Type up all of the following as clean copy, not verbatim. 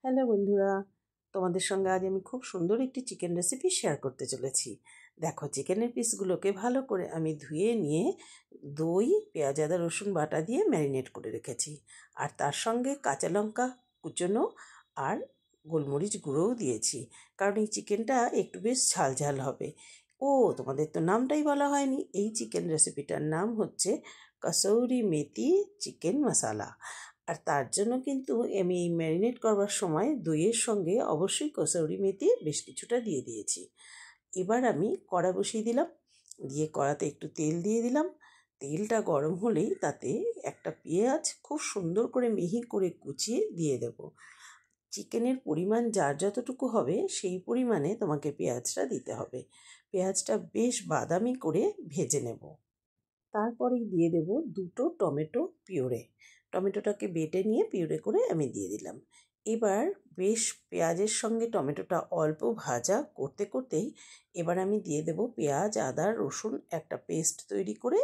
Hello বন্ধুরা, তোমাদের সঙ্গে আজ আমি খুব সুন্দর একটি চিকেন রেসিপি শেয়ার করতে চলেছি। দেখো, চিকেনের পিসগুলোকে ভালো করে আমি ধুয়ে নিয়ে দই, পেঁয়াজ, আদা, রসুন বাটা দিয়ে ম্যারিনেট করে রেখেছি। আর তার সঙ্গে কাঁচা লঙ্কা কুচোনো আর গোলমরিচ গুঁড়োও দিয়েছি, কারণ এই চিকেনটা একটু বেশ ঝাল ঝাল হবে। ও, তোমাদের তো নামটাই বলা হয়নি। এই চিকেন রেসিপিটার নাম হচ্ছে কসৌরি মেথি চিকেন মশালা। আর তার জন্য কিন্তু আমি এই ম্যারিনেট করবার সময় দইয়ের সঙ্গে অবশ্যই কসৌরি মেথি বেশ কিছুটা দিয়ে দিয়েছি। এবার আমি কড়া বসিয়ে দিলাম, দিয়ে কড়াতে একটু তেল দিয়ে দিলাম। তেলটা গরম হলেই তাতে একটা পেঁয়াজ খুব সুন্দর করে মিহি করে কুচিয়ে দিয়ে দেব। চিকেনের পরিমাণ যার যতটুকু হবে সেই পরিমাণে তোমাকে পেঁয়াজটা দিতে হবে। পেঁয়াজটা বেশ বাদামি করে ভেজে নেব। তারপরেই দিয়ে দেব দুটো টমেটো পিউরে। টমেটোটাকে বেটে নিয়ে পিউরে করে আমি দিয়ে দিলাম। এবার বেশ পেঁয়াজের সঙ্গে টমেটোটা অল্প ভাজা করতে করতেই এবার আমি দিয়ে দেব পেঁয়াজ, আদা, রসুন একটা পেস্ট তৈরি করে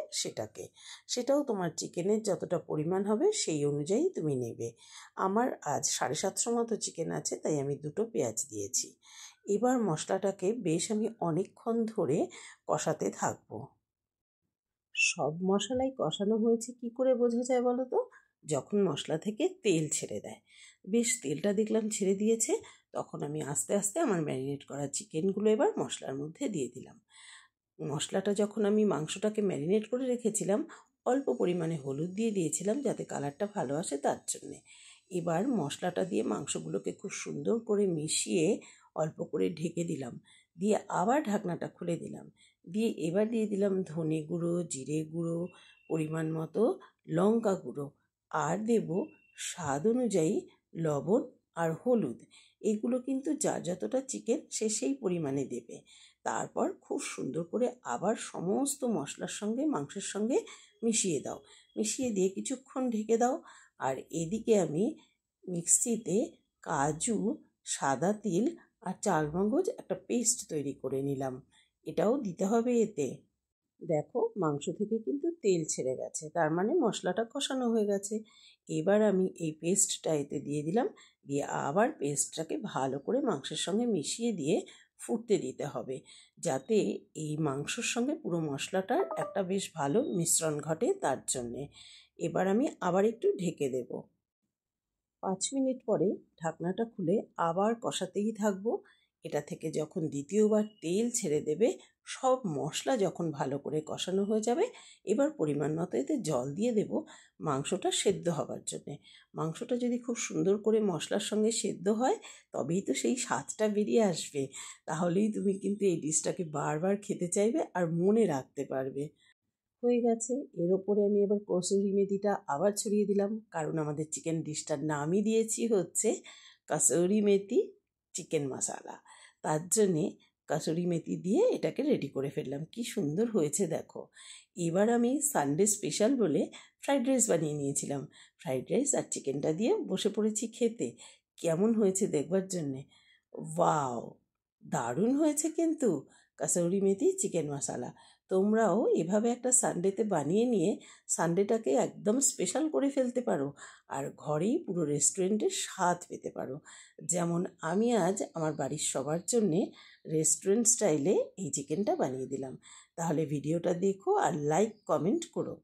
সেটাও তোমার চিকেনের যতটা পরিমাণ হবে সেই অনুযায়ী তুমি নেবে। আমার আজ 750 মতো চিকেন আছে, তাই আমি দুটো পেঁয়াজ দিয়েছি। এবার মশলাটাকে বেশ আমি অনেকক্ষণ ধরে কষাতে থাকবো। সব মশলাই কষানো হয়েছে কি করে বোঝা যায় বলো তো? যখন মশলা থেকে তেল ছেড়ে দেয়। বেশ তেলটা দেখলাম ছেড়ে দিয়েছে, তখন আমি আস্তে আস্তে আমার ম্যারিনেট করা চিকেনগুলো এবার মশলার মধ্যে দিয়ে দিলাম। মশলাটা যখন আমি মাংসটাকে ম্যারিনেট করে রেখেছিলাম, অল্প পরিমাণে হলুদ দিয়ে দিয়েছিলাম যাতে কালারটা ভালো আসে তার জন্যে। এবার মশলাটা দিয়ে মাংসগুলোকে খুব সুন্দর করে মিশিয়ে অল্প করে ঢেকে দিলাম, দিয়ে আবার ঢাকনাটা খুলে দিলাম। দিয়ে এবার দিয়ে দিলাম ধনে গুঁড়ো, জিরে গুঁড়ো, পরিমাণ মতো লঙ্কা গুঁড়ো, আর দেব স্বাদ অনুযায়ী লবণ আর হলুদ। এগুলো কিন্তু যার যতটা চিকেন সে সেই পরিমাণে দেবে। তারপর খুব সুন্দর করে আবার সমস্ত মশলার সঙ্গে মাংসের সঙ্গে মিশিয়ে দাও। মিশিয়ে দিয়ে কিছুক্ষণ ঢেকে দাও। আর এদিকে আমি মিক্সিতে কাজু, সাদা তিল আর চালমগজ একটা পেস্ট তৈরি করে নিলাম। এটাও দিতে হবে এতে। দেখো, মাংস থেকে কিন্তু তেল ছেড়ে গেছে, তার মানে মশলাটা কষানো হয়ে গেছে। এবার আমি এই পেস্টটা এতে দিয়ে দিলাম, দিয়ে আবার পেস্টটাকে ভালো করে মাংসের সঙ্গে মিশিয়ে দিয়ে ফুটতে দিতে হবে, যাতে এই মাংসর সঙ্গে পুরো মশলাটার একটা বেশ ভালো মিশ্রণ ঘটে তার জন্যে। এবার আমি আবার একটু ঢেকে দেব। 5 মিনিট পরে ঢাকনাটা খুলে আবার কষাতেই থাকবো। এটা থেকে যখন দ্বিতীয়বার তেল ছেড়ে দেবে, সব মশলা যখন ভালো করে কষানো হয়ে যাবে, এবার পরিমাণ মতো এতে জল দিয়ে দেব মাংসটা সেদ্ধ হবার জন্যে। মাংসটা যদি খুব সুন্দর করে মশলার সঙ্গে সেদ্ধ হয়, তবেই তো সেই স্বাদটা বেরিয়ে আসবে। তাহলেই তুমি কিন্তু এই ডিশটাকে বারবার খেতে চাইবে আর মনে রাখতে পারবে। হয়ে গেছে। এর ওপরে আমি এবার কসুরি মেথিটা আবার ছড়িয়ে দিলাম, কারণ আমাদের চিকেন ডিশটার নামই দিয়েছি হচ্ছে কসুরি মেথি চিকেন মশালা। তার জন্যে কসুরি মেথি দিয়ে এটাকে রেডি করে ফেললাম। কি সুন্দর হয়েছে দেখো। এবার আমি সানডে স্পেশাল বলে ফ্রাইড রাইস বানিয়ে নিয়েছিলাম। ফ্রাইড রাইস আর চিকেনটা দিয়ে বসে পড়েছি খেতে। কেমন হয়েছে দেখবার জন্যে। ওয়াও, দারুণ হয়েছে কিন্তু কসুরি মেথি চিকেন মশালা। তোমরাও এভাবে একটা সানডেতে বানিয়ে নিয়ে সানডেটাকে একদম স্পেশাল করে ফেলতে পারো, আর ঘরেই পুরো রেস্টুরেন্টের স্বাদ পেতে পারো। যেমন আমি আজ আমার বাড়ির সবার জন্যে রেস্টুরেন্ট স্টাইলে এই চিকেনটা বানিয়ে দিলাম। তাহলে ভিডিওটা দেখো আর লাইক কমেন্ট করো।